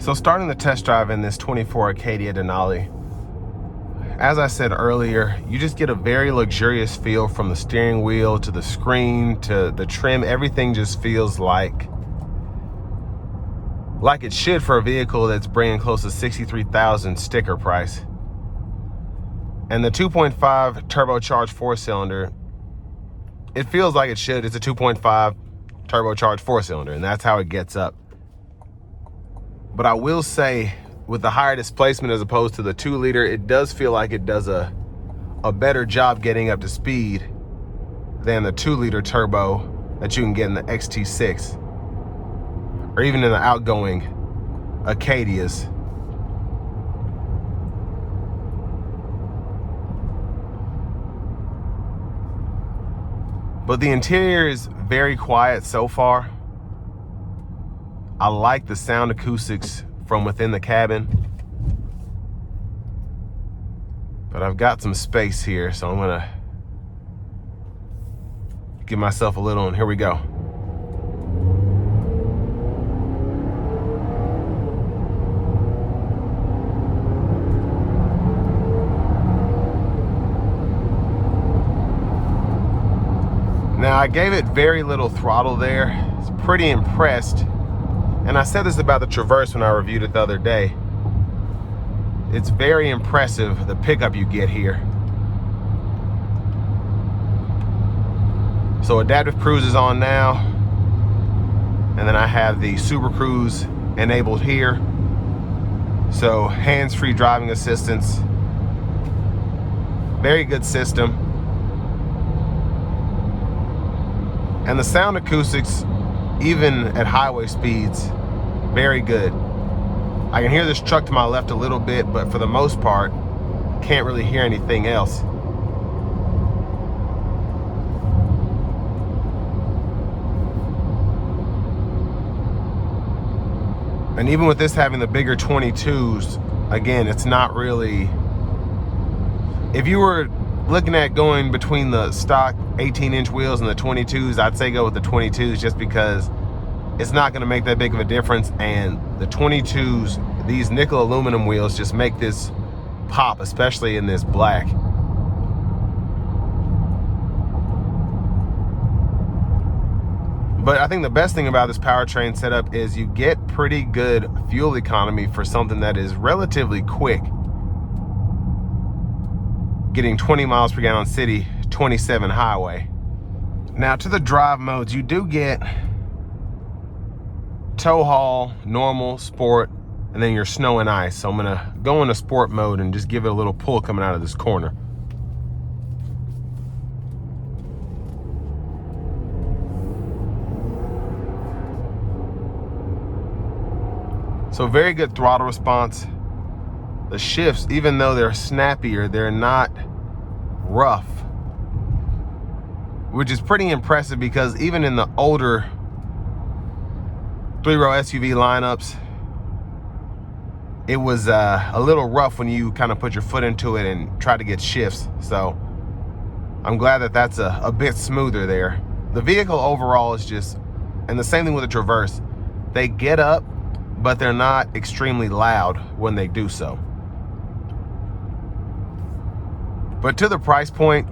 So starting the test drive in this 24 Acadia Denali, as I said earlier, you just get a very luxurious feel from the steering wheel to the screen to the trim. Everything just feels like it should for a vehicle that's bringing close to $63,000 sticker price. And the 2.5 turbocharged four-cylinder, it feels like it should. It's a 2.5 turbocharged four-cylinder, and that's how it gets up. But I will say, with the higher displacement as opposed to the 2-liter, it does feel like it does a better job getting up to speed than the 2-liter turbo that you can get in the XT6 or even in the outgoing Acadias. But the interior is very quiet so far. I like the sound acoustics from within the cabin. But I've got some space here, so I'm gonna give myself a little, and here we go. Now, I gave it very little throttle there. It's pretty impressed. And I said this about the Traverse when I reviewed it the other day. It's very impressive, the pickup you get here. So adaptive cruise is on now. And then I have the Super Cruise enabled here. So hands-free driving assistance. Very good system. And the sound acoustics, even at highway speeds, very good. I can hear this truck to my left a little bit, but for the most part, can't really hear anything else. And even with this having the bigger 22s, again, it's not really, if you were looking at going between the stock 18-inch wheels and the 22s, I'd say go with the 22s just because it's not going to make that big of a difference. And the 22s, these nickel aluminum wheels just make this pop, especially in this black. But I think the best thing about this powertrain setup is you get pretty good fuel economy for something that is relatively quick. Getting 20 miles per gallon city, 27 highway. Now to the drive modes, you do get tow haul, normal, sport, and then your snow and ice. So I'm gonna go into sport mode and just give it a little pull coming out of this corner. So very good throttle response. The shifts, even though they're snappier, they're not rough, which is pretty impressive because even in the older 3-row SUV lineups, it was a little rough when you kind of put your foot into it and try to get shifts. So I'm glad that that's a bit smoother there. The vehicle overall is just, and the same thing with the Traverse, they get up, but they're not extremely loud when they do so. But to the price point,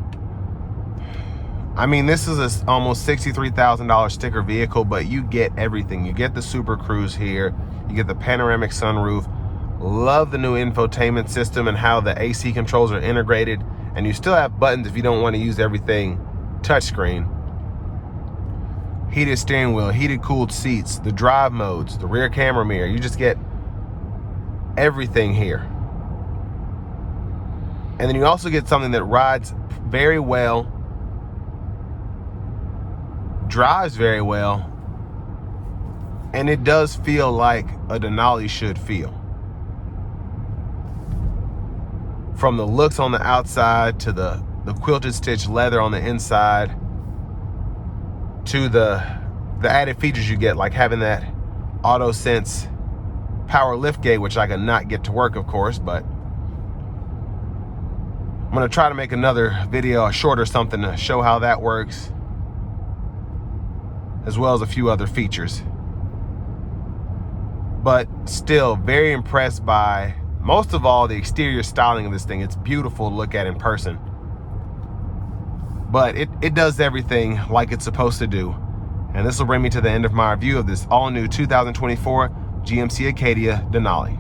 I mean, this is a almost $63,000 sticker vehicle, but you get everything. You get the Super Cruise here, you get the panoramic sunroof. Love the new infotainment system and how the AC controls are integrated, and you still have buttons if you don't want to use everything touchscreen. Heated steering wheel, heated cooled seats, the drive modes, the rear camera mirror. You just get everything here. And then you also get something that rides very well, drives very well, and it does feel like a Denali should feel. From the looks on the outside to the quilted stitch leather on the inside to the added features you get, like having that auto sense power lift gate, which I could not get to work, of course, but I'm gonna try to make another video, a shorter something, to show how that works, as well as a few other features. but still very impressed by, most of all, the exterior styling of this thing. It's beautiful to look at in person. But it does everything like it's supposed to do. And this will bring me to the end of my review of this all-new 2024 GMC Acadia Denali.